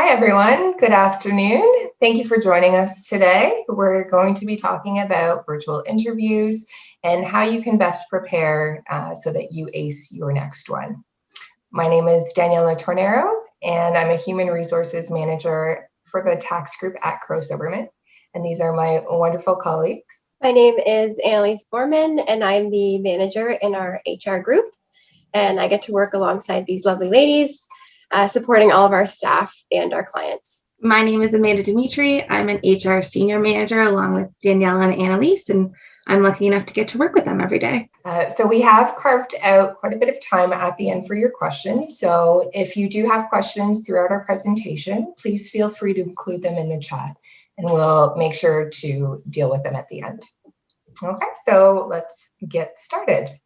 Hi, everyone. Good afternoon. Thank you for joining us today. We're going to be talking about virtual interviews and how you can best prepare so that you ace your next one. My name is Daniela Tornero, and I'm a Human Resources Manager for the tax group at Crow Silverman. And these are my wonderful colleagues. My name is Annalise Foreman, and I'm the manager in our HR group. And I get to work alongside these lovely ladies, supporting all of our staff and our clients. My name is Amanda Dimitri. I'm an HR senior manager along with Danielle and Annalise, and I'm lucky enough to get to work with them every day. So we have carved out quite a bit of time at the end for your questions. So if you do have questions throughout our presentation, please feel free to include them in the chat, and we'll make sure to deal with them at the end. Okay, so let's get started.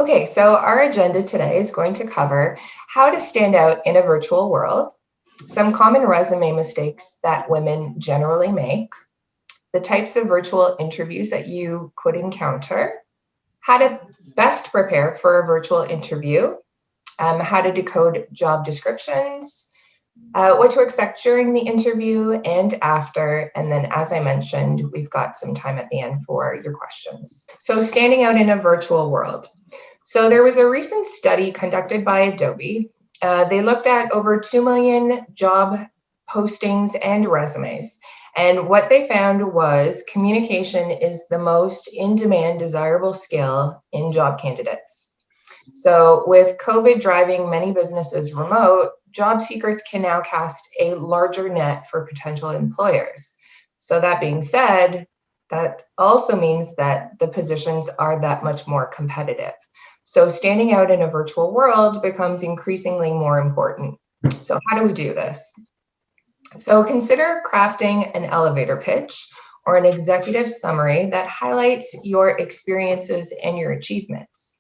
Okay, so our agenda today is going to cover how to stand out in a virtual world, some common resume mistakes that women generally make, the types of virtual interviews that you could encounter, how to best prepare for a virtual interview, how to decode job descriptions, what to expect during the interview and after, and then as I mentioned, we've got some time at the end for your questions. So standing out in a virtual world. So there was a recent study conducted by Adobe. They looked at over 2 million job postings and resumes. And what they found was communication is the most in-demand desirable skill in job candidates. So with COVID driving many businesses remote, job seekers can now cast a larger net for potential employers. So that being said, that also means that the positions are that much more competitive. So standing out in a virtual world becomes increasingly more important. So how do we do this? So consider crafting an elevator pitch or an executive summary that highlights your experiences and your achievements.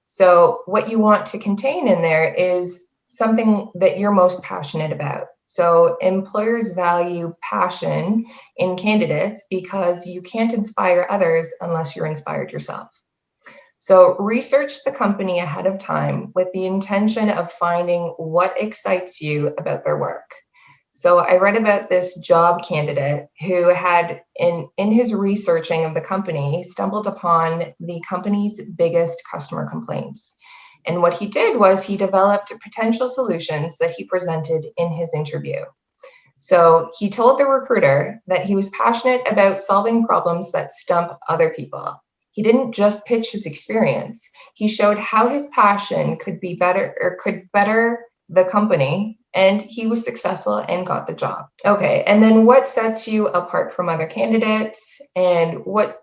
So what you want to contain in there is something that you're most passionate about. So employers value passion in candidates because you can't inspire others unless you're inspired yourself. So research the company ahead of time with the intention of finding what excites you about their work. So I read about this job candidate who had, in his researching of the company, stumbled upon the company's biggest customer complaints. And what he did was he developed potential solutions that he presented in his interview. So he told the recruiter that he was passionate about solving problems that stump other people. He didn't just pitch his experience. He showed how his passion could better the company, and he was successful and got the job. Okay, and then what sets you apart from other candidates, and what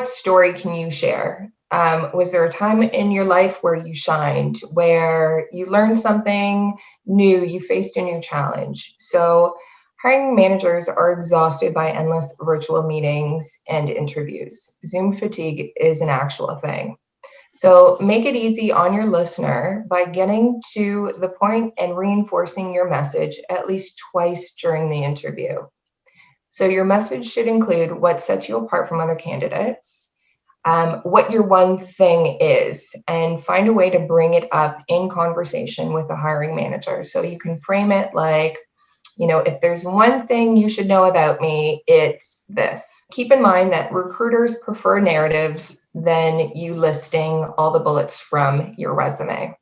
story can you share? Was there a time in your life where you shined, where you learned something new, you faced a new challenge? So hiring managers are exhausted by endless virtual meetings and interviews. Zoom fatigue is an actual thing. So make it easy on your listener by getting to the point and reinforcing your message at least twice during the interview. So your message should include what sets you apart from other candidates, what your one thing is, and find a way to bring it up in conversation with the hiring manager. So you can frame it like, if there's one thing you should know about me, it's this. Keep in mind that recruiters prefer narratives than you listing all the bullets from your resume.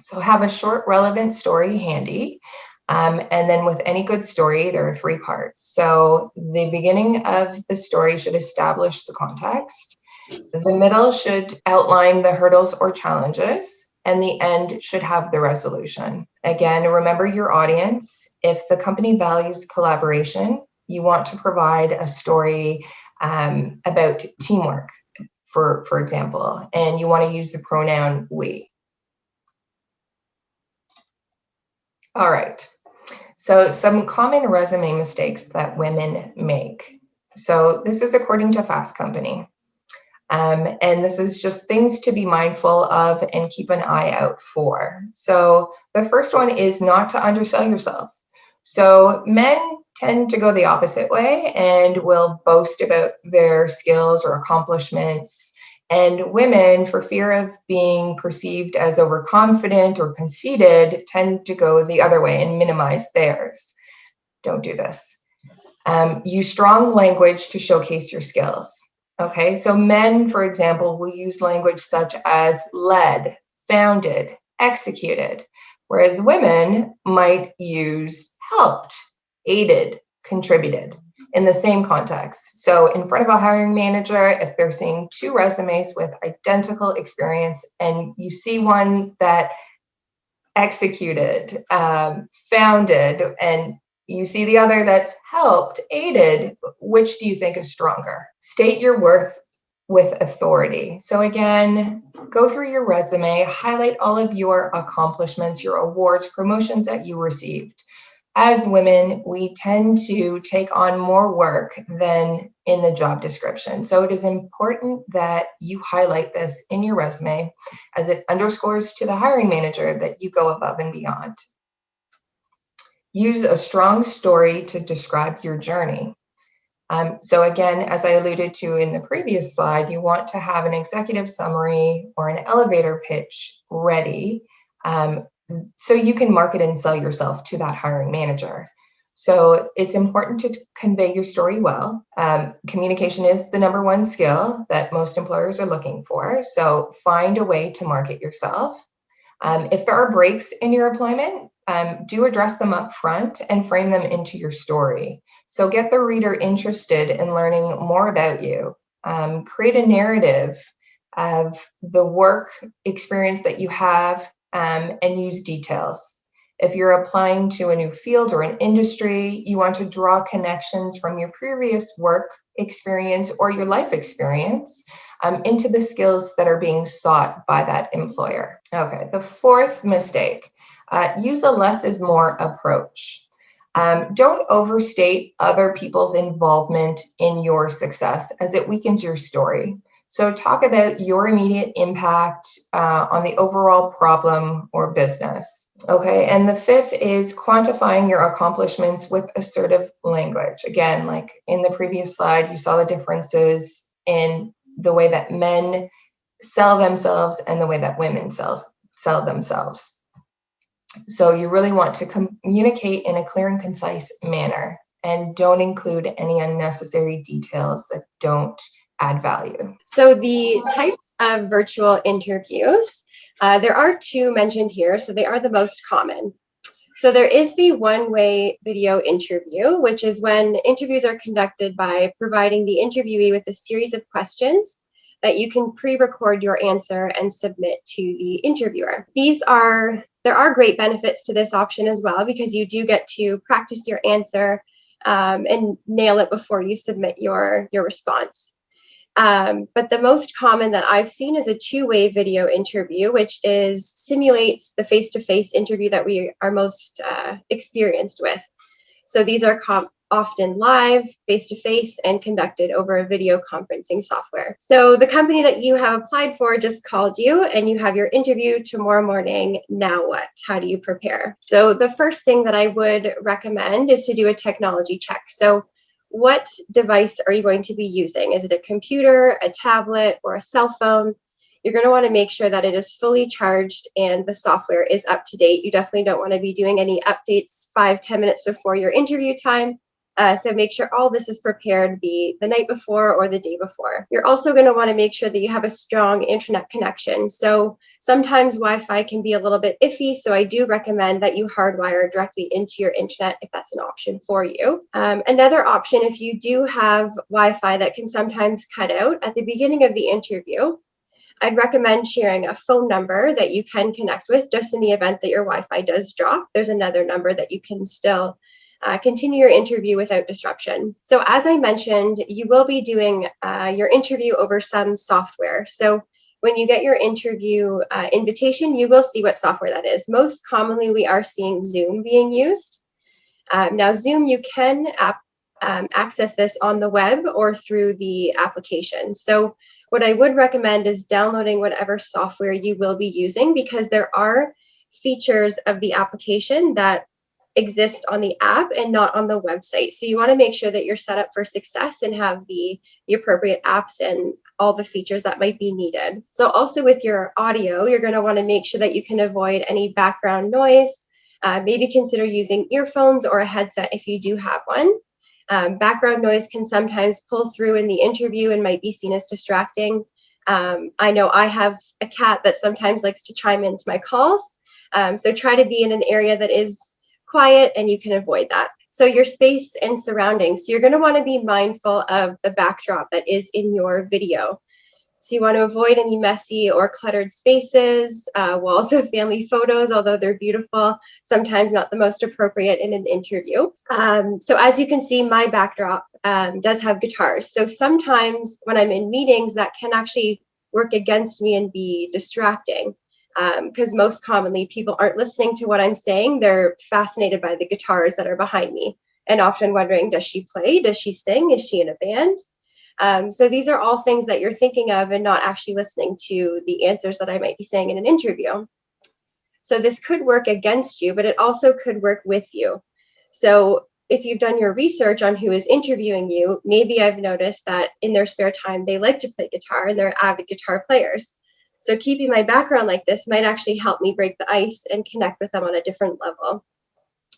So have a short, relevant story handy. And then with any good story, there are 3 parts. So the beginning of the story should establish the context. The middle should outline the hurdles or challenges. And the end should have the resolution. Again, remember your audience. If the company values collaboration, you want to provide a story about teamwork, for example, and you want to use the pronoun we. All right. So some common resume mistakes that women make. So this is according to Fast Company. And this is just things to be mindful of and keep an eye out for. So the first one is not to undersell yourself. So men tend to go the opposite way and will boast about their skills or accomplishments. And women, for fear of being perceived as overconfident or conceited, tend to go the other way and minimize theirs. don't do this. Use strong language to showcase your skills. Okay, so men, for example, will use language such as led, founded, executed, whereas women might use helped, aided, contributed in the same context. So in front of a hiring manager, if they're seeing two resumes with identical experience and you see one that executed, founded, and you see the other that's helped, aided, which do you think is stronger? State your worth with authority. So again, go through your resume, highlight all of your accomplishments, your awards, promotions that you received. As women, we tend to take on more work than in the job description. So it is important that you highlight this in your resume as it underscores to the hiring manager that you go above and beyond. Use a strong story to describe your journey. So again, as I alluded to in the previous slide, you want to have an executive summary or an elevator pitch ready so you can market and sell yourself to that hiring manager. So it's important to convey your story well. Communication is the #1 skill that most employers are looking for. So find a way to market yourself. If there are breaks in your employment, do address them up front and frame them into your story. So get the reader interested in learning more about you. Create a narrative of the work experience that you have and use details. If you're applying to a new field or an industry, you want to draw connections from your previous work experience or your life experience into the skills that are being sought by that employer. Okay, the fourth mistake, use a less is more approach. Don't overstate other people's involvement in your success as it weakens your story. So talk about your immediate impact on the overall problem or business. Okay, and the fifth is quantifying your accomplishments with assertive language. Again, like in the previous slide, you saw the differences in the way that men sell themselves and the way that women sell themselves. So you really want to communicate in a clear and concise manner and don't include any unnecessary details that don't add value. So the types of virtual interviews, there are two mentioned here, so they are the most common. So there is the one-way video interview, which is when interviews are conducted by providing the interviewee with a series of questions that you can pre-record your answer and submit to the interviewer. There are great benefits to this option as well, because you do get to practice your answer and nail it before you submit your response. But the most common that I've seen is a two-way video interview, which simulates the face-to-face interview that we are most experienced with. So these are often live, face-to-face, and conducted over a video conferencing software. So the company that you have applied for just called you and you have your interview tomorrow morning. Now what? How do you prepare? So the first thing that I would recommend is to do a technology check. So what device are you going to be using? Is it a computer, a tablet, or a cell phone? You're going to want to make sure that it is fully charged and the software is up to date. You definitely don't want to be doing any updates 5-10 minutes before your interview time. So make sure all this is prepared the night before or the day before. You're also going to want to make sure that you have a strong internet connection. So sometimes Wi-Fi can be a little bit iffy, so I do recommend that you hardwire directly into your internet if that's an option for you. Another option, if you do have Wi-Fi that can sometimes cut out at the beginning of the interview, I'd recommend sharing a phone number that you can connect with just in the event that your Wi-Fi does drop. There's another number that you can still continue your interview without disruption. So as I mentioned, you will be doing your interview over some software. So when you get your interview invitation, you will see what software that is. Most commonly, we are seeing Zoom being used. Now, Zoom, you can access this on the web or through the application. So what I would recommend is downloading whatever software you will be using, because there are features of the application that exist on the app and not on the website. So you want to make sure that you're set up for success and have the appropriate apps and all the features that might be needed. So also with your audio, you're going to want to make sure that you can avoid any background noise Maybe consider using earphones or a headset if you do have one. Background noise can sometimes pull through in the interview and might be seen as distracting. I know I have a cat that sometimes likes to chime into my calls. So try to be in an area that is quiet and you can avoid that. So your space and surroundings. So you're going to want to be mindful of the backdrop that is in your video. So you want to avoid any messy or cluttered spaces, walls of family photos, although they're beautiful, sometimes not the most appropriate in an interview. So as you can see, my backdrop does have guitars. So sometimes when I'm in meetings, that can actually work against me and be distracting, because most commonly people aren't listening to what I'm saying. They're fascinated by the guitars that are behind me and often wondering, does she play? Does she sing? Is she in a band? So these are all things that you're thinking of and not actually listening to the answers that I might be saying in an interview. So this could work against you, but it also could work with you. So if you've done your research on who is interviewing you, maybe I've noticed that in their spare time, they like to play guitar and they're avid guitar players. So keeping my background like this might actually help me break the ice and connect with them on a different level.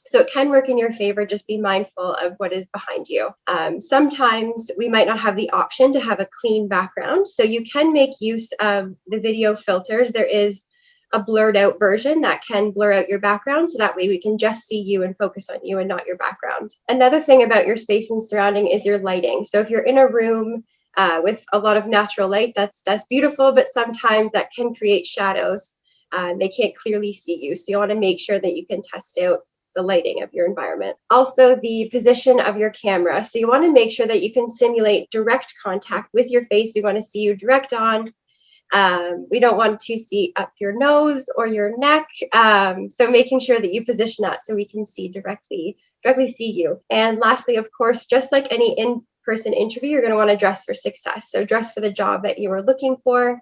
So it can work in your favor. Just be mindful of what is behind you. Sometimes we might not have the option to have a clean background. So you can make use of the video filters. There is a blurred out version that can blur out your background. So that way we can just see you and focus on you and not your background. Another thing about your space and surrounding is your lighting. So if you're in a room with a lot of natural light, that's beautiful, but sometimes that can create shadows. They can't clearly see you. So you want to make sure that you can test out the lighting of your environment. Also, the position of your camera. So you want to make sure that you can simulate direct contact with your face. We want to see you direct on. We don't want to see up your nose or your neck. So making sure that you position that so we can see directly see you. And lastly, of course, just like any in-person interview, you're going to want to dress for success. So dress for the job that you are looking for.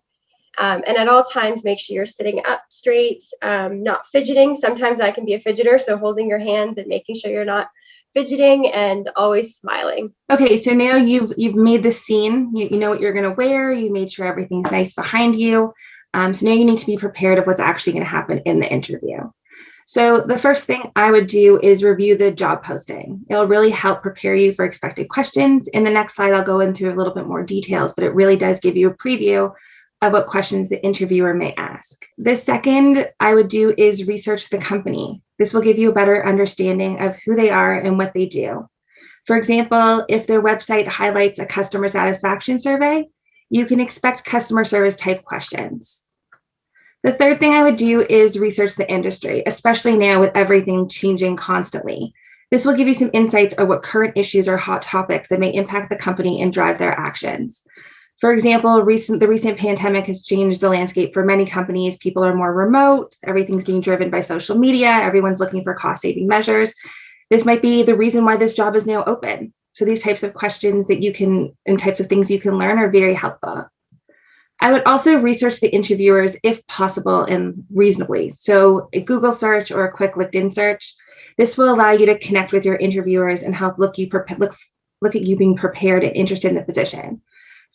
And at all times, make sure you're sitting up straight, not fidgeting. Sometimes I can be a fidgeter, so holding your hands and making sure you're not fidgeting and always smiling. Okay, so now you've made the scene. You know what you're going to wear. You made sure everything's nice behind you. So now you need to be prepared of what's actually going to happen in the interview. So the first thing I would do is review the job posting. It'll really help prepare you for expected questions. In the next slide, I'll go into a little bit more details, but it really does give you a preview of what questions the interviewer may ask. The second I would do is research the company. This will give you a better understanding of who they are and what they do. For example, if their website highlights a customer satisfaction survey, you can expect customer service type questions. The third thing I would do is research the industry, especially now with everything changing constantly. This will give you some insights on what current issues or hot topics that may impact the company and drive their actions. For example, the recent pandemic has changed the landscape for many companies. People are more remote. Everything's being driven by social media. Everyone's looking for cost-saving measures. This might be the reason why this job is now open. So these types of questions that you can, and types of things you can learn are very helpful. I would also research the interviewers if possible and reasonably. So a Google search or a quick LinkedIn search. This will allow you to connect with your interviewers and help look at you being prepared and interested in the position.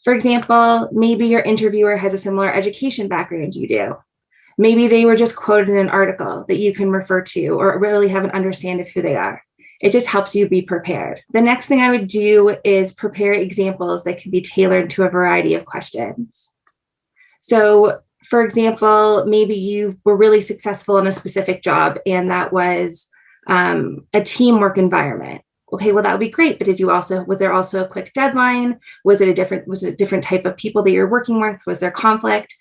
For example, maybe your interviewer has a similar education background you do. Maybe they were just quoted in an article that you can refer to or really have an understanding of who they are. It just helps you be prepared. The next thing I would do is prepare examples that can be tailored to a variety of questions. So, for example, maybe you were really successful in a specific job and that was a teamwork environment. Okay, well, that would be great. But was there also a quick deadline? Was it a different type of people that you're working with? Was there conflict?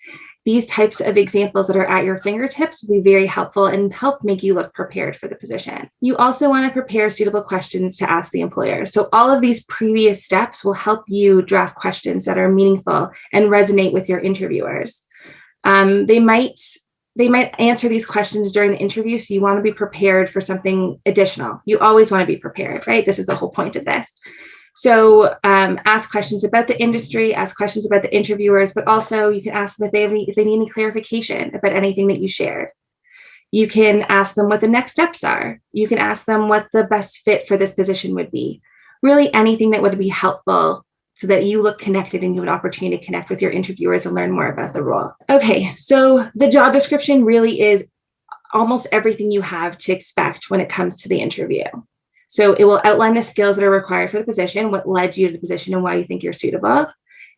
These types of examples that are at your fingertips will be very helpful and help make you look prepared for the position. You also want to prepare suitable questions to ask the employer. So all of these previous steps will help you draft questions that are meaningful and resonate with your interviewers. They might answer these questions during the interview, so you want to be prepared for something additional. You always want to be prepared, right? This is the whole point of this. So ask questions about the industry, ask questions about the interviewers, but also you can ask them if they need any clarification about anything that you shared. You can ask them what the next steps are. You can ask them what the best fit for this position would be. Really anything that would be helpful so that you look connected and you have an opportunity to connect with your interviewers and learn more about the role. Okay, so the job description really is almost everything you have to expect when it comes to the interview. So it will outline the skills that are required for the position, what led you to the position, and why you think you're suitable.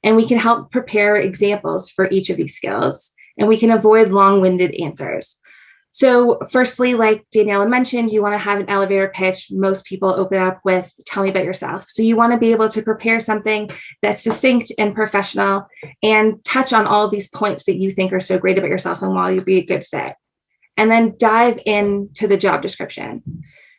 And we can help prepare examples for each of these skills, and we can avoid long-winded answers. So firstly, like Daniela mentioned, you want to have an elevator pitch. Most people open up with, tell me about yourself. So you want to be able to prepare something that's succinct and professional and touch on all of these points that you think are so great about yourself and why you'd be a good fit. And then dive into the job description.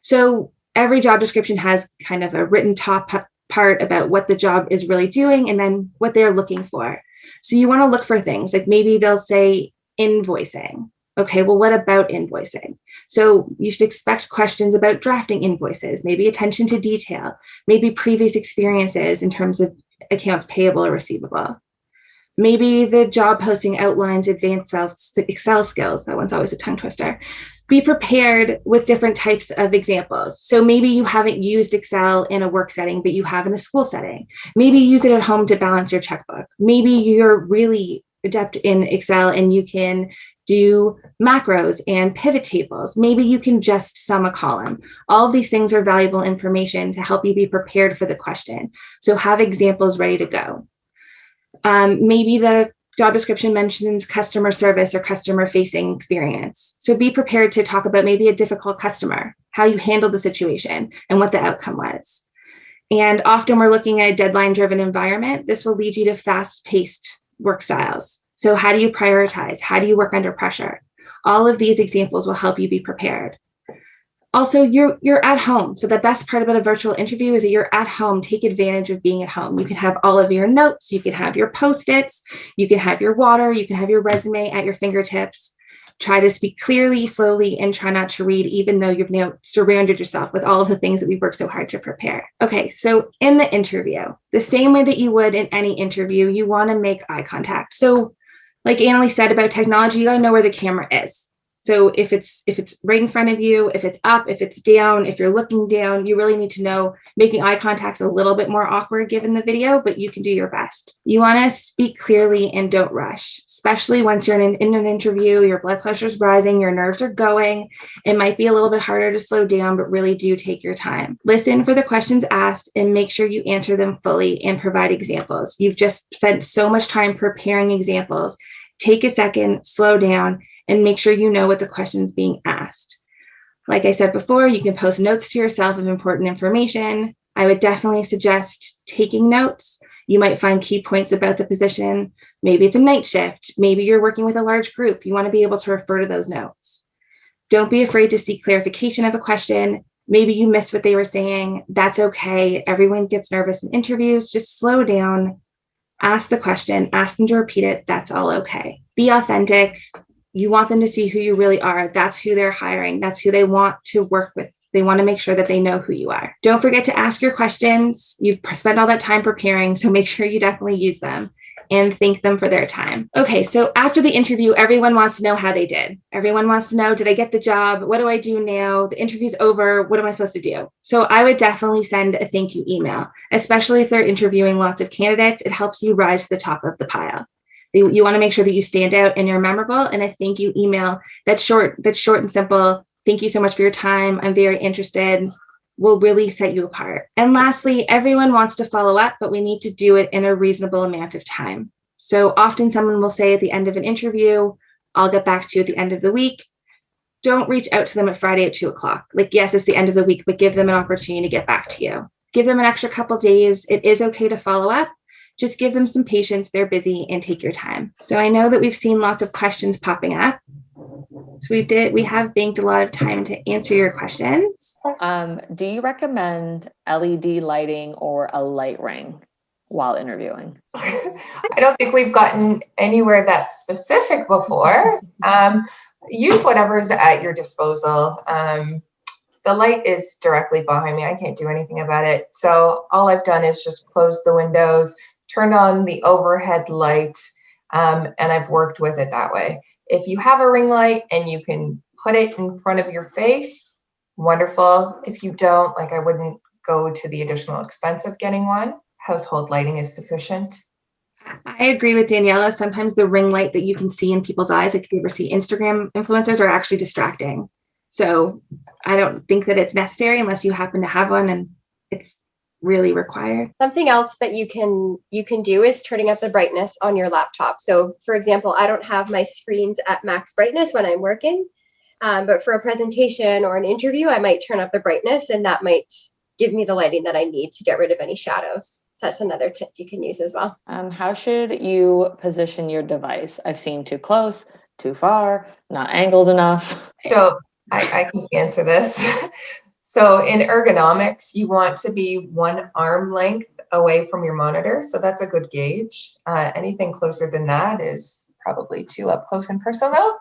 So every job description has kind of a written top part about what the job is really doing and then what they're looking for. So you want to look for things like maybe they'll say invoicing. Okay, well, what about invoicing? So you should expect questions about drafting invoices, maybe attention to detail, maybe previous experiences in terms of accounts payable or receivable. Maybe the job posting outlines advanced Excel skills. That one's always a tongue twister. Be prepared with different types of examples. So maybe you haven't used Excel in a work setting, but you have in a school setting. Maybe you use it at home to balance your checkbook. Maybe you're really adept in Excel and you can do macros and pivot tables. Maybe you can just sum a column. All of these things are valuable information to help you be prepared for the question. So have examples ready to go. Maybe the job description mentions customer service or customer facing experience. So be prepared to talk about maybe a difficult customer, how you handled the situation and what the outcome was. And often we're looking at a deadline driven environment. This will lead you to fast paced work styles. So how do you prioritize? How do you work under pressure? All of these examples will help you be prepared. Also, you're at home. So the best part about a virtual interview is that you're at home. Take advantage of being at home. You can have all of your notes. You can have your Post-its. You can have your water. You can have your resume at your fingertips. Try to speak clearly, slowly, and try not to read, even though you've now surrounded yourself with all of the things that we've worked so hard to prepare. Okay, so in the interview, the same way that you would in any interview, you want to make eye contact. So like Annalie said about technology, you got to know where the camera is. So if it's right in front of you, if it's up, if it's down, if you're looking down, you really need to know. Making eye contact's a little bit more awkward given the video, but you can do your best. You want to speak clearly and don't rush, especially once you're in an interview, your blood pressure's rising, your nerves are going. It might be a little bit harder to slow down, but really do take your time. Listen for the questions asked and make sure you answer them fully and provide examples. You've just spent so much time preparing examples. Take a second, slow down, and make sure you know what the question's being asked. Like I said before, you can post notes to yourself of important information. I would definitely suggest taking notes. You might find key points about the position. Maybe it's a night shift. Maybe you're working with a large group. You want to be able to refer to those notes. Don't be afraid to seek clarification of a question. Maybe you missed what they were saying. That's okay. Everyone gets nervous in interviews. Just slow down, ask the question, ask them to repeat it. That's all okay. Be authentic. You want them to see who you really are. That's who they're hiring. That's who they want to work with. They want to make sure that they know who you are. Don't forget to ask your questions. You've spent all that time preparing, so make sure you definitely use them and thank them for their time. Okay, so after the interview, everyone wants to know how they did. Everyone wants to know, did I get the job? What do I do now? The interview's over. What am I supposed to do? So I would definitely send a thank you email, especially if they're interviewing lots of candidates. It helps you rise to the top of the pile. You want to make sure that you stand out and you're memorable. And a thank you email that's short and simple. Thank you so much for your time. I'm very interested. Will really set you apart. And lastly, everyone wants to follow up, but we need to do it in a reasonable amount of time. So often someone will say at the end of an interview, I'll get back to you at the end of the week. Don't reach out to them at Friday at 2:00. Like, yes, it's the end of the week, but give them an opportunity to get back to you. Give them an extra couple days. It is okay to follow up. Just give them some patience. They're busy, and take your time. So I know that we've seen lots of questions popping up. So we have banked a lot of time to answer your questions. Do you recommend LED lighting or a light ring while interviewing? I don't think we've gotten anywhere that specific before. Use whatever's at your disposal. The light is directly behind me. I can't do anything about it. So all I've done is just close the windows, turn on the overhead light, and I've worked with it that way. If you have a ring light and you can put it in front of your face, wonderful. If you don't, I wouldn't go to the additional expense of getting one. Household lighting is sufficient. I agree with Daniela. Sometimes the ring light that you can see in people's eyes, like if you ever see Instagram influencers, are actually distracting. So I don't think that it's necessary unless you happen to have one and it's really required. Something else that you can do is turning up the brightness on your laptop. So for example, I don't have my screens at max brightness when I'm working, but for a presentation or an interview, I might turn up the brightness, and that might give me the lighting that I need to get rid of any shadows. So that's another tip you can use as well. How should you position your device? I've seen too close, too far, not angled enough. So I can answer this. So in ergonomics, you want to be 1 arm length away from your monitor. So that's a good gauge. Anything closer than that is probably too up close and personal.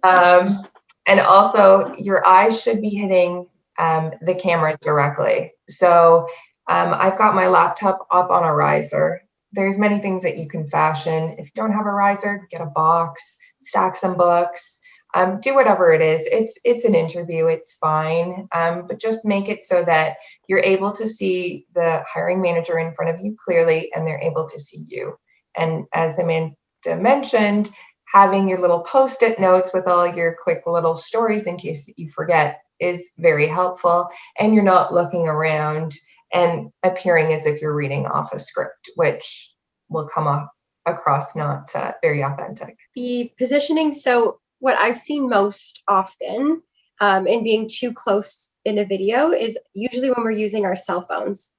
And also your eyes should be hitting the camera directly. So I've got my laptop up on a riser. There's many things that you can fashion. If you don't have a riser, get a box, stack some books. Do whatever it is. It's an interview. It's fine. But just make it so that you're able to see the hiring manager in front of you clearly, and they're able to see you. And as Amanda mentioned, having your little Post-it notes with all your quick little stories in case you forget is very helpful. And you're not looking around and appearing as if you're reading off a script, which will come across not very authentic. The positioning. So what I've seen most often in being too close in a video is usually when we're using our cell phones.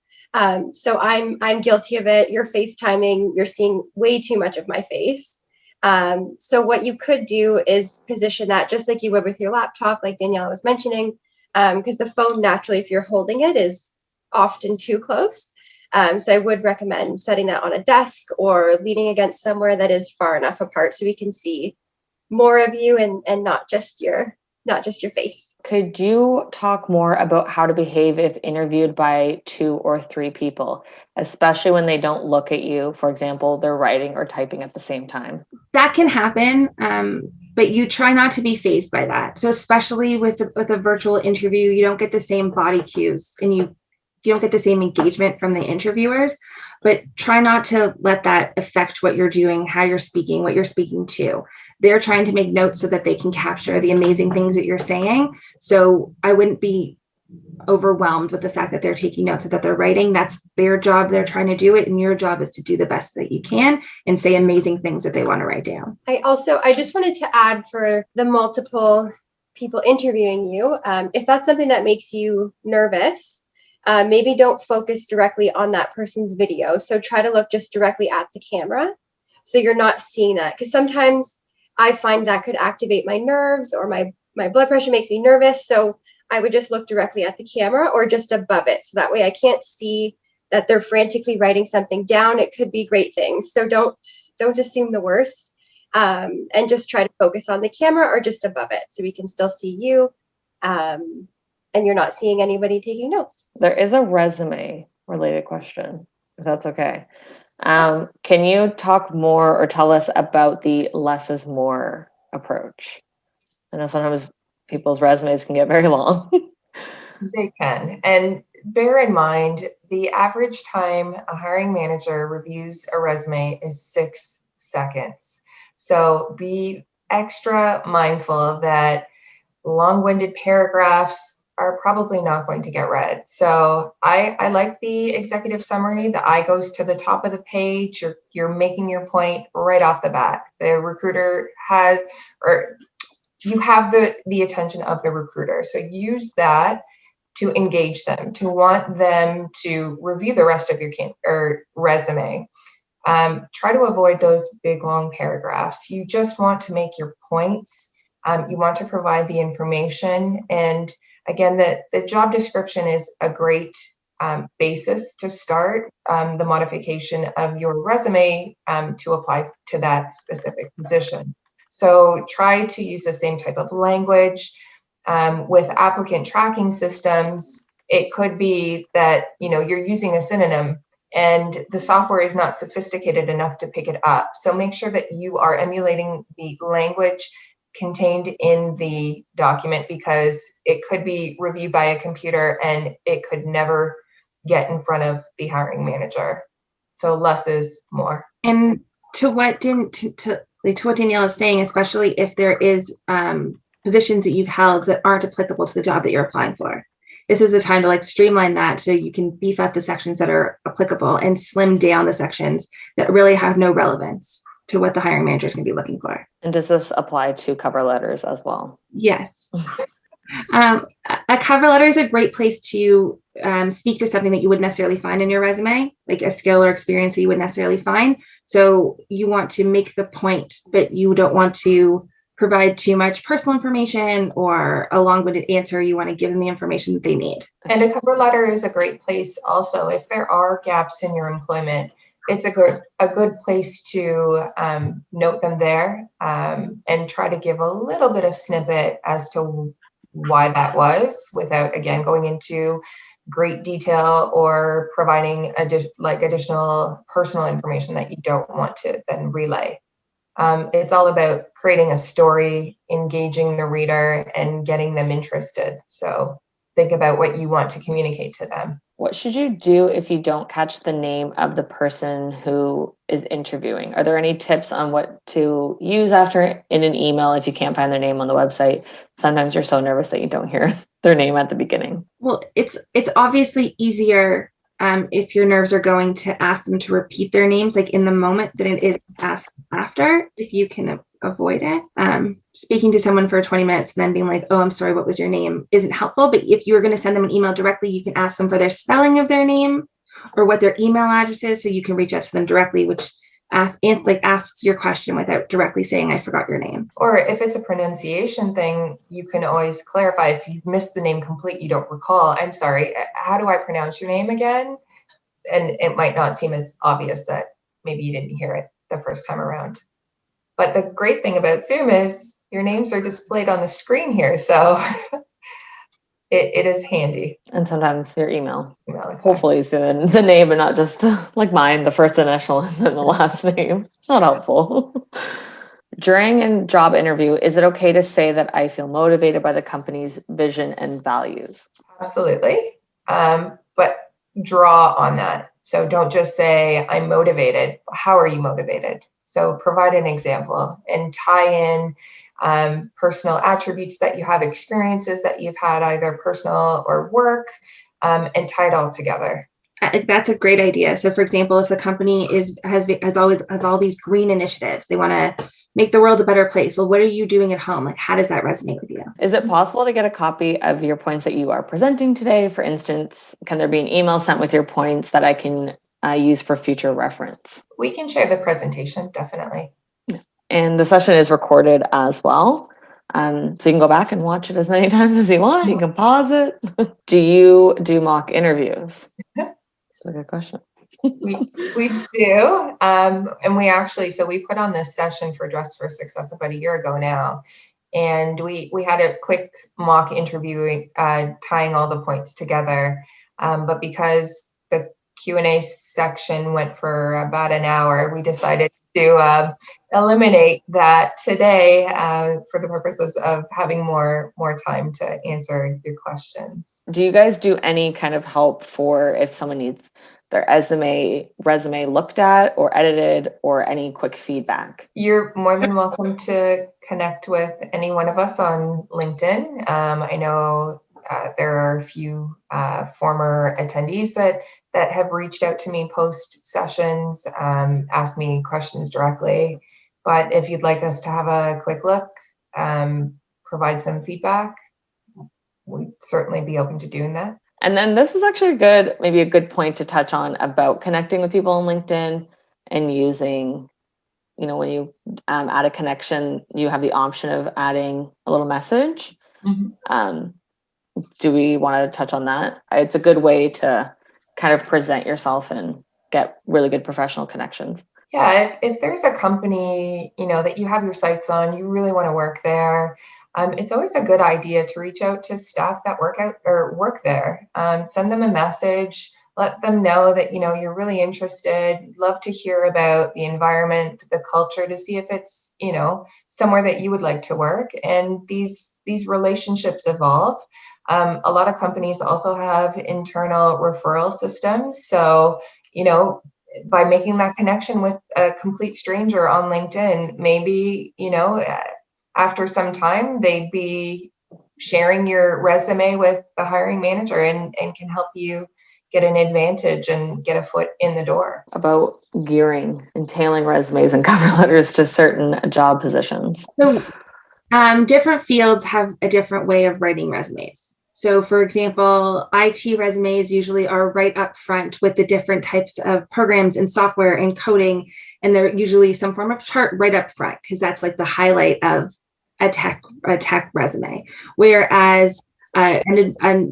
So I'm guilty of it. You're FaceTiming, you're seeing way too much of my face. So what you could do is position that just like you would with your laptop, like Danielle was mentioning, because the phone naturally, if you're holding it, is often too close. So I would recommend setting that on a desk or leaning against somewhere that is far enough apart so we can see more of you and not just your face. Could you talk more about how to behave if interviewed by 2 or 3 people, especially when they don't look at you? For example, they're writing or typing at the same time. That can happen, but you try not to be fazed by that. So especially with a virtual interview, you don't get the same body cues and you don't get the same engagement from the interviewers, but try not to let that affect what you're doing, how you're speaking, what you're speaking to. They're trying to make notes so that they can capture the amazing things that you're saying. So I wouldn't be overwhelmed with the fact that they're taking notes, that they're writing. That's their job. They're trying to do it. And your job is to do the best that you can and say amazing things that they want to write down. I just wanted to add for the multiple people interviewing you, if that's something that makes you nervous, maybe don't focus directly on that person's video. So try to look just directly at the camera so you're not seeing that. Because sometimes I find that could activate my nerves, or my blood pressure makes me nervous. So I would just look directly at the camera or just above it. So that way I can't see that they're frantically writing something down. It could be great things. So don't assume the worst, and just try to focus on the camera or just above it so we can still see you. And you're not seeing anybody taking notes. There is a resume related question, if that's okay. Can you talk more or tell us about the less is more approach? I know sometimes people's resumes can get very long. They can. And bear in mind, the average time a hiring manager reviews a resume is 6 seconds. So be extra mindful of that. Long-winded paragraphs are probably not going to get read. So I like the executive summary. The eye goes to the top of the page. You're making your point right off the bat. The recruiter has, or you have the attention of the recruiter. So use that to engage them, to want them to review the rest of your resume. Try to avoid those big, long paragraphs. You just want to make your points. You want to provide the information. And again, the job description is a great basis to start the modification of your resume to apply to that specific position. So try to use the same type of language. With applicant tracking systems, it could be that you're using a synonym and the software is not sophisticated enough to pick it up. So make sure that you are emulating the language contained in the document, because it could be reviewed by a computer and it could never get in front of the hiring manager. So less is more. And to what Danielle is saying, especially if there is positions that you've held that aren't applicable to the job that you're applying for. This is a time to like streamline that so you can beef up the sections that are applicable and slim down the sections that really have no relevance to what the hiring manager is going to be looking for. And does this apply to cover letters as well? Yes. A cover letter is a great place to speak to something that you wouldn't necessarily find in your resume, like a skill or experience that you wouldn't necessarily find. So you want to make the point, but you don't want to provide too much personal information or a long-winded answer. You want to give them the information that they need. And a cover letter is a great place also. If there are gaps in your employment, it's a good place to note them there and try to give a little bit of snippet as to why that was, without again going into great detail or providing additional personal information that you don't want to then relay. It's all about creating a story, engaging the reader, and getting them interested. So think about what you want to communicate to them. What should you do if you don't catch the name of the person who is interviewing? Are there any tips on what to use after in an email if you can't find their name on the website? Sometimes you're so nervous that you don't hear their name at the beginning. Well, it's obviously easier if your nerves are going to ask them to repeat their names like in the moment than it is to ask after, if you can avoid it. Speaking to someone for 20 minutes and then being like, oh, I'm sorry, what was your name, isn't helpful. But if you're going to send them an email directly, you can ask them for their spelling of their name or what their email address is, so you can reach out to them directly, which asks your question without directly saying, I forgot your name. Or if it's a pronunciation thing, you can always clarify. If you've missed the name complete, you don't recall, I'm sorry, how do I pronounce your name again? And it might not seem as obvious that maybe you didn't hear it the first time around. But the great thing about Zoom is your names are displayed on the screen here. So it is handy. And sometimes your email. Exactly. Hopefully is the name and not just like mine, the first initial and then the last name. Not helpful. During a job interview, is it okay to say that I feel motivated by the company's vision and values? Absolutely. But draw on that. So don't just say I'm motivated. How are you motivated? So provide an example and tie in personal attributes that you have, experiences that you've had, either personal or work, and tie it all together. That's a great idea. So, for example, if the company has all these green initiatives, they want to make the world a better place. Well, what are you doing at home? Like, how does that resonate with you? Is it possible to get a copy of your points that you are presenting today? For instance, can there be an email sent with your points that I can use for future reference? We can share the presentation, definitely. And the session is recorded as well. So you can go back and watch it as many times as you want. You can pause it. Do you do mock interviews? That's a good question. We do. And we put on this session for Dress for Success about a year ago now. And we had a quick mock interview tying all the points together. But because the Q&A section went for about an hour, we decided to eliminate that today for the purposes of having more time to answer your questions. Do you guys do any kind of help for if someone needs their resume looked at or edited, or any quick feedback? You're more than welcome to connect with any one of us on LinkedIn. I know there are a few former attendees that have reached out to me post sessions, asked me questions directly. But if you'd like us to have a quick look, provide some feedback, we'd certainly be open to doing that. And then this is actually maybe a good point to touch on about connecting with people on LinkedIn and using, when you add a connection, you have the option of adding a little message. Mm-hmm. Do we want to touch on that? It's a good way to kind of present yourself and get really good professional connections. Yeah, if there's a company, that you have your sights on, you really want to work there, it's always a good idea to reach out to staff that work there. Send them a message, let them know that, you're really interested, love to hear about the environment, the culture, to see if it's, somewhere that you would like to work. And these relationships evolve. A lot of companies also have internal referral systems. So, by making that connection with a complete stranger on LinkedIn, maybe, after some time, they'd be sharing your resume with the hiring manager and can help you get an advantage and get a foot in the door. About gearing and tailoring resumes and cover letters to certain job positions. So different fields have a different way of writing resumes. So for example, IT resumes usually are right up front with the different types of programs and software and coding. And they're usually some form of chart right up front, because that's like the highlight of a tech resume. Whereas a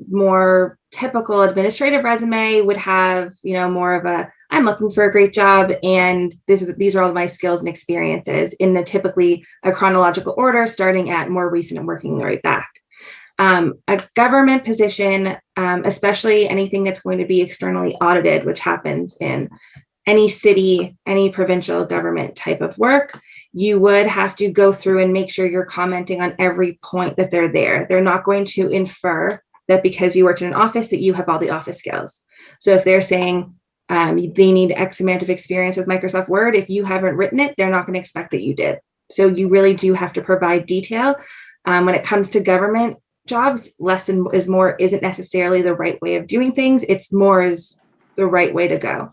more typical administrative resume would have, more of a, I'm looking for a great job, and these are all my skills and experiences in typically a chronological order, starting at more recent and working their way back. A government position, especially anything that's going to be externally audited, which happens in any city, any provincial government type of work, you would have to go through and make sure you're commenting on every point that they're there. They're not going to infer that because you worked in an office that you have all the office skills. So if they're saying they need X amount of experience with Microsoft Word, if you haven't written it, they're not going to expect that you did. So you really do have to provide detail. When it comes to government jobs, less is more isn't necessarily the right way of doing things. It's more is the right way to go.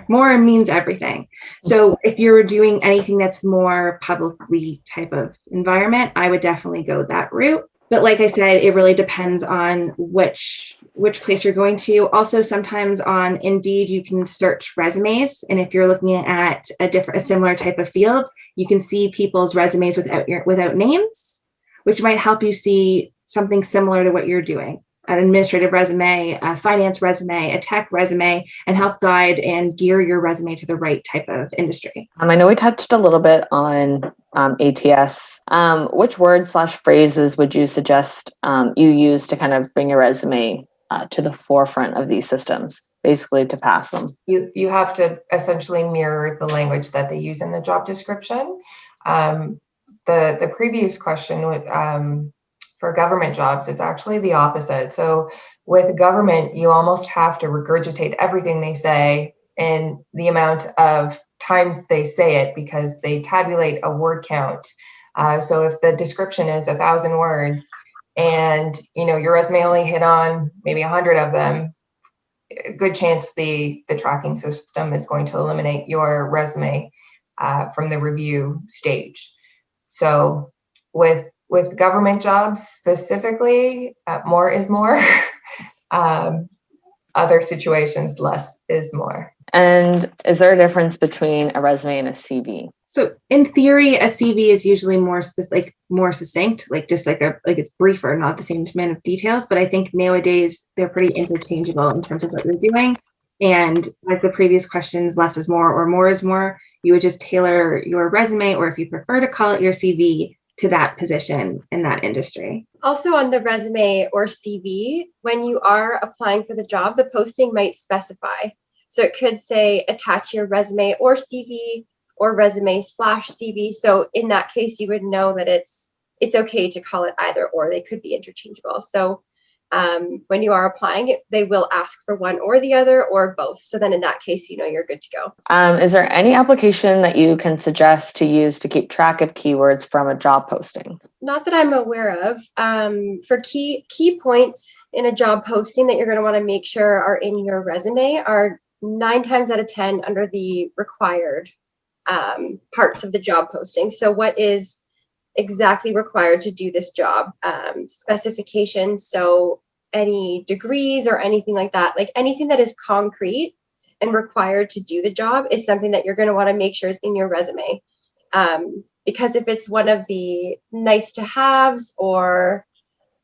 More means everything. So if you're doing anything that's more publicly type of environment, I would definitely go that route. But like I said, it really depends on which place you're going to. Also, sometimes on Indeed, you can search resumes. And if you're looking at a similar type of field, you can see people's resumes without names, which might help you see something similar to what you're doing. An administrative resume, a finance resume, a tech resume, and help guide and gear your resume to the right type of industry. I know we touched a little bit on ATS. Which words/phrases would you suggest you use to kind of bring your resume to the forefront of these systems, basically to pass them? You have to essentially mirror the language that they use in the job description. The previous question for government jobs, it's actually the opposite. So with government, you almost have to regurgitate everything they say in the amount of times they say it, because they tabulate a word count. So if the description is 1,000 words and your resume only hit on maybe 100 of them, a good chance the tracking system is going to eliminate your resume from the review stage. So with government jobs specifically, more is more. Other situations, less is more. And is there a difference between a resume and a CV? So in theory, a CV is usually more succinct, like it's briefer, not the same amount of details. But I think nowadays they're pretty interchangeable in terms of what you're doing. And as the previous questions, less is more or more is more, you would just tailor your resume, or if you prefer to call it your CV, to that position in that industry. Also on the resume or CV, when you are applying for the job, the posting might specify. So it could say attach your resume or CV or resume/CV. So in that case, you would know that it's okay to call it either or. They could be interchangeable. So when you are applying, they will ask for one or the other or both. So then in that case, you're good to go. Is there any application that you can suggest to use to keep track of keywords from a job posting? Not that I'm aware of. For key points in a job posting that you're going to want to make sure are in your resume are 9 times out of 10 under the required parts of the job posting. So what is exactly required to do this job? Specifications, so any degrees or anything like that, like anything that is concrete and required to do the job is something that you're going to want to make sure is in your resume. Because if it's one of the nice to haves or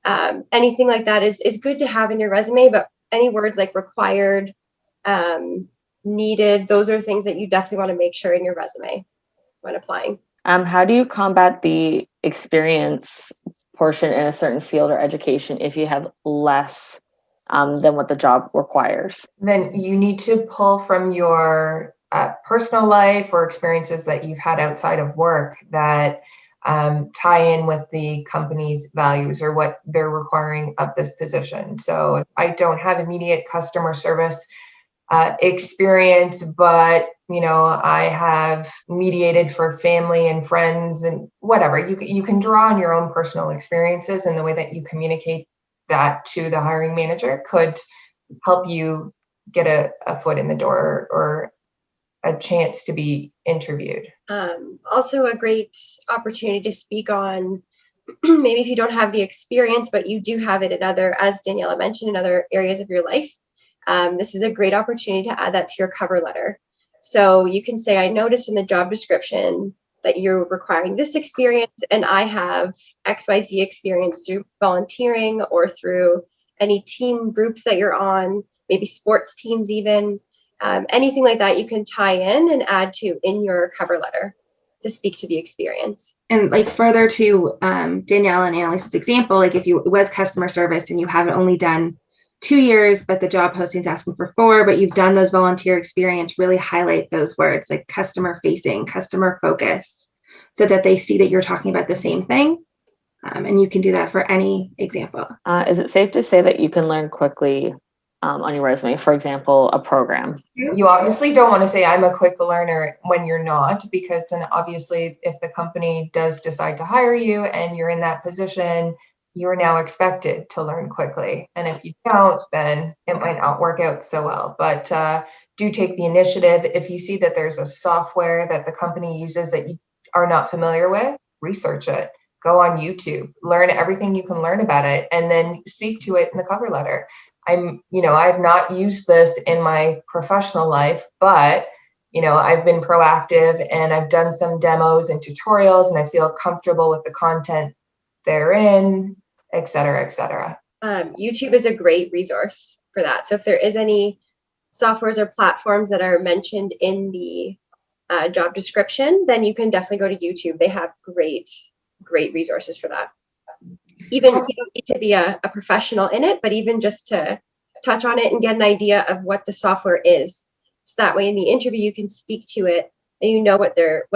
anything like that is good to have in your resume, but any words like required, needed, those are things that you definitely want to make sure in your resume when applying. How do you combat the experience portion in a certain field or education if you have less than what the job requires? Then you need to pull from your personal life or experiences that you've had outside of work that tie in with the company's values or what they're requiring of this position. So if I don't have immediate customer service experience, but I have mediated for family and friends and whatever. You can draw on your own personal experiences, and the way that you communicate that to the hiring manager could help you get a foot in the door or a chance to be interviewed. Also a great opportunity to speak on maybe if you don't have the experience, but you do have it in other, as Daniela mentioned, in other areas of your life. This is a great opportunity to add that to your cover letter. So you can say, I noticed in the job description that you're requiring this experience, and I have XYZ experience through volunteering or through any team groups that you're on, maybe sports teams even, anything like that you can tie in and add to in your cover letter to speak to the experience. And like further to Danielle and Annalise's example, like if it was customer service and you haven't only done 2 years, but the job posting is asking for 4, but you've done those volunteer experience, really highlight those words like customer facing, customer focused, so that they see that you're talking about the same thing. And you can do that for any example. Is it safe to say that you can learn quickly on your resume, for example, a program? You obviously don't want to say I'm a quick learner when you're not, because then obviously if the company does decide to hire you and you're in that position, you're now expected to learn quickly. And if you don't, then it might not work out so well. But do take the initiative. If you see that there's a software that the company uses that you are not familiar with, research it. Go on YouTube, learn everything you can learn about it, and then speak to it in the cover letter. I've not used this in my professional life, but I've been proactive and I've done some demos and tutorials, and I feel comfortable with the content therein, et cetera, et cetera. YouTube is a great resource for that. So if there is any softwares or platforms that are mentioned in the job description, then you can definitely go to YouTube. They have great resources for that. Even you don't need to be a professional in it, but even just to touch on it and get an idea of what the software is. So that way in the interview, you can speak to it and you know what they're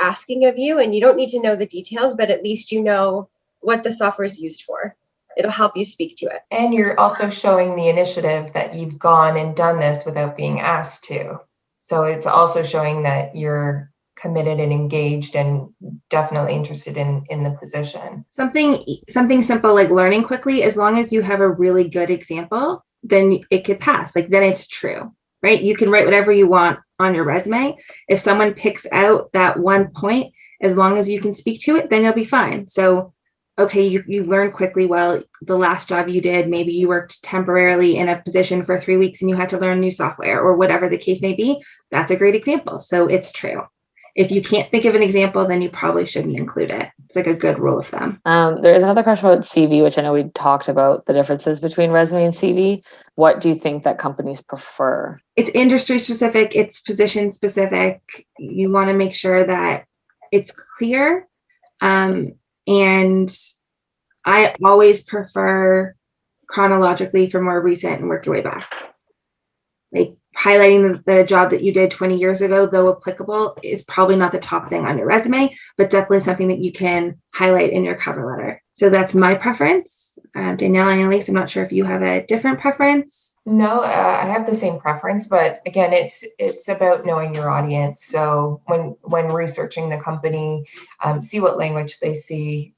asking of you, and you don't need to know the details, but at least you know what the software is used for. It'll help you speak to it. And you're also showing the initiative that you've gone and done this without being asked to. So it's also showing that you're committed and engaged and definitely interested in the position. Something simple like learning quickly, as long as you have a really good example, then it could pass. Like then it's true, right? You can write whatever you want on your resume. If someone picks out that one point, as long as you can speak to it, then you'll be fine. So, okay, you learn quickly. Well, the last job you did, maybe you worked temporarily in a position for 3 weeks and you had to learn new software or whatever the case may be. That's a great example. So it's true. If you can't think of an example, then you probably shouldn't include it. It's like a good rule of thumb. There is another question about CV, which I know we talked about the differences between resume and CV. What do you think that companies prefer? It's industry specific. It's position specific. You want to make sure that it's clear. And I always prefer chronologically for more recent and work your way back. Like highlighting the job that you did 20 years ago, though applicable, is probably not the top thing on your resume, but definitely something that you can highlight in your cover letter. So that's my preference. Danielle and Annalise, I'm not sure if you have a different preference. No, I have the same preference, but again, it's about knowing your audience. So when researching the company, see what language they see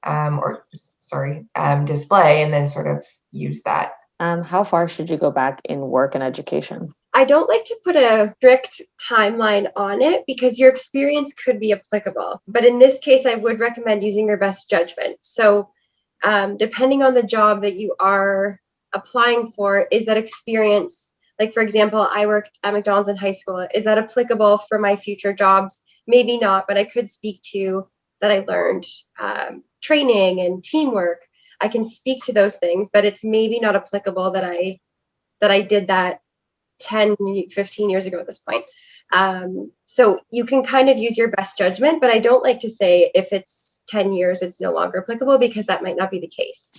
display, and then sort of use that. How far should you go back in work and education? I don't like to put a strict timeline on it because your experience could be applicable. But in this case, I would recommend using your best judgment. So depending on the job that you are applying for, is that experience, like for example, I worked at McDonald's in high school, is that applicable for my future jobs? Maybe not, but I could speak to that I learned training and teamwork. I can speak to those things, but it's maybe not applicable that I did that 10, 15 years ago at this point. So you can kind of use your best judgment, but I don't like to say if it's 10 years, it's no longer applicable, because that might not be the case.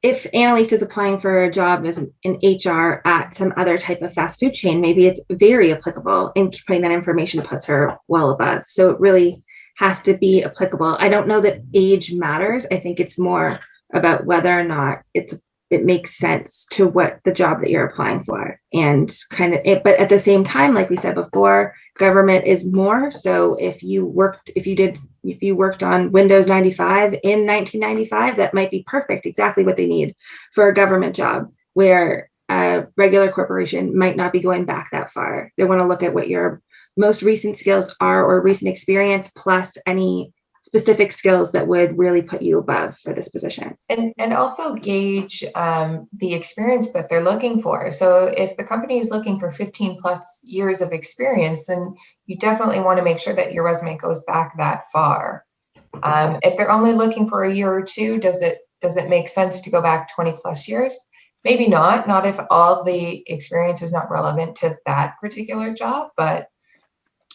If Annalise is applying for a job as an HR at some other type of fast food chain, maybe it's very applicable, and putting that information puts her well above. So it really has to be applicable. I don't know that age matters. I think it's more about whether or not it's it makes sense to what the job that you're applying for, and kind of it. But at the same time, like we said before, government is more. So if you worked on Windows 95 in 1995, that might be perfect, exactly what they need for a government job, where a regular corporation might not be going back that far. They want to look at what your most recent skills are, or recent experience, plus any specific skills that would really put you above for this position. And also gauge the experience that they're looking for. So if the company is looking for 15 plus years of experience, then you definitely want to make sure that your resume goes back that far. If they're only looking for a year or two, does it make sense to go back 20 plus years? Maybe not if all the experience is not relevant to that particular job, but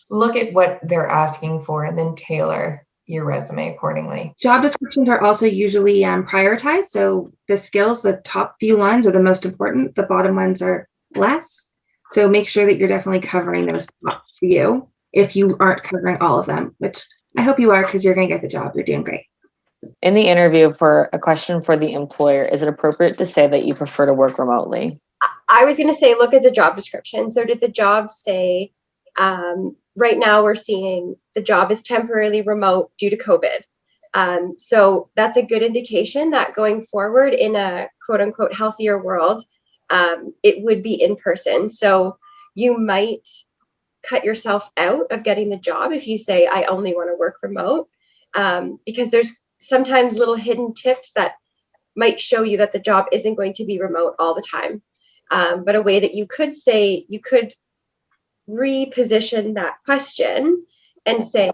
look at what they're asking for and then tailor your resume accordingly. Job descriptions are also usually prioritized. So the skills, the top few lines are the most important. The bottom ones are less. So make sure that you're definitely covering those top few if you aren't covering all of them, which I hope you are, because you're going to get the job. You're doing great. In the interview, for a question for the employer, is it appropriate to say that you prefer to work remotely? I was going to say, look at the job description. So did the job say, right now we're seeing the job is temporarily remote due to COVID. So that's a good indication that going forward in a quote unquote healthier world, it would be in person. So you might cut yourself out of getting the job if you say, I only want to work remote, because there's sometimes little hidden tips that might show you that the job isn't going to be remote all the time. But a way that you could say, you could reposition that question and say,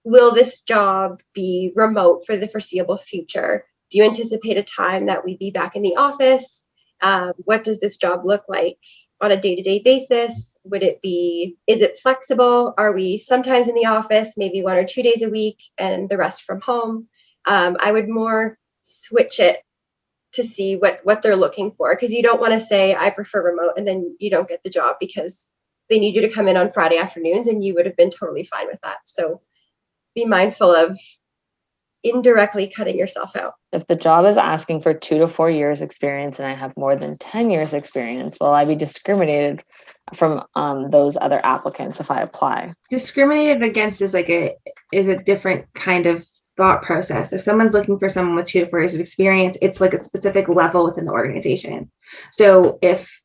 will this job be remote for the foreseeable future? Do you anticipate a time that we'd be back in the office? What does this job look like on a day-to-day basis? Is it flexible? Are we sometimes in the office, maybe 1 or 2 days a week, and the rest from home? I would more switch it to see what they're looking for, because you don't want to say, I prefer remote, and then you don't get the job because they need you to come in on Friday afternoons, and you would have been totally fine with that. So be mindful of indirectly cutting yourself out. If the job is asking for 2 to 4 years experience and I have more than 10 years experience, will I be discriminated from those other applicants if I apply? Discriminated against is a different kind of thought process. If someone's looking for someone with 2 to 4 years of experience, it's like a specific level within the organization. So if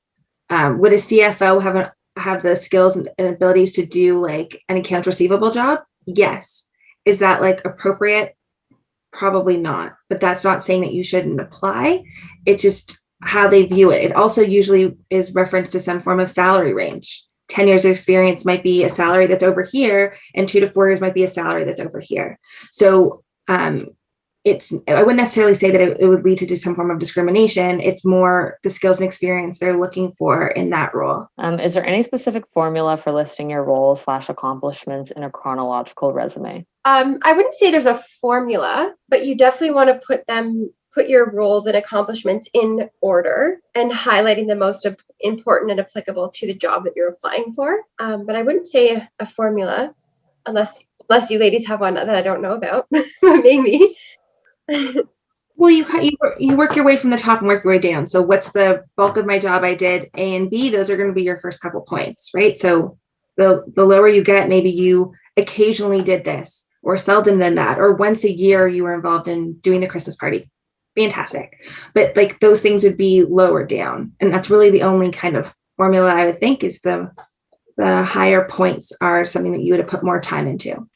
would a CFO have the skills and abilities to do like an accounts receivable job? Yes. Is that like appropriate? Probably not. But that's not saying that you shouldn't apply. It's just how they view it. It also usually is referenced to some form of salary range. 10 years of experience might be a salary that's over here, and 2 to 4 years might be a salary that's over here. So I wouldn't necessarily say that it would lead to some form of discrimination. It's more the skills and experience they're looking for in that role. Is there any specific formula for listing your roles / accomplishments in a chronological resume? I wouldn't say there's a formula, but you definitely want to put your roles and accomplishments in order and highlighting the most important and applicable to the job that you're applying for. But I wouldn't say a formula, unless you ladies have one that I don't know about. Maybe. Well, you work your way from the top and work your way down. So what's the bulk of my job? I did A and B. Those are going to be your first couple points, right? So the lower you get, maybe you occasionally did this, or seldom than that, or once a year you were involved in doing the Christmas party. Fantastic. But like those things would be lower down. And that's really the only kind of formula I would think is the higher points are something that you would have put more time into.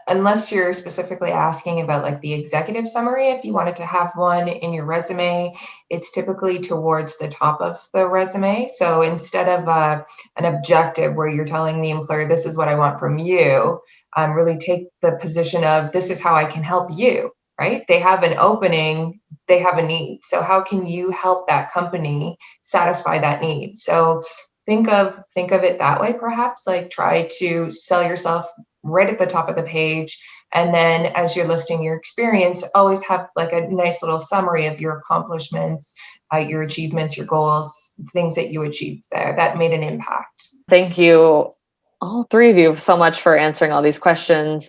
Unless you're specifically asking about like the executive summary, if you wanted to have one in your resume, it's typically towards the top of the resume. So instead of an objective where you're telling the employer, this is what I want from you, really take the position of this is how I can help you, right? They have an opening, they have a need. So how can you help that company satisfy that need? So think of it that way, perhaps, like try to sell yourself right at the top of the page. And then as you're listing your experience, always have like a nice little summary of your accomplishments, your achievements, your goals, things that you achieved there that made an impact. Thank you, all three of you, so much for answering all these questions.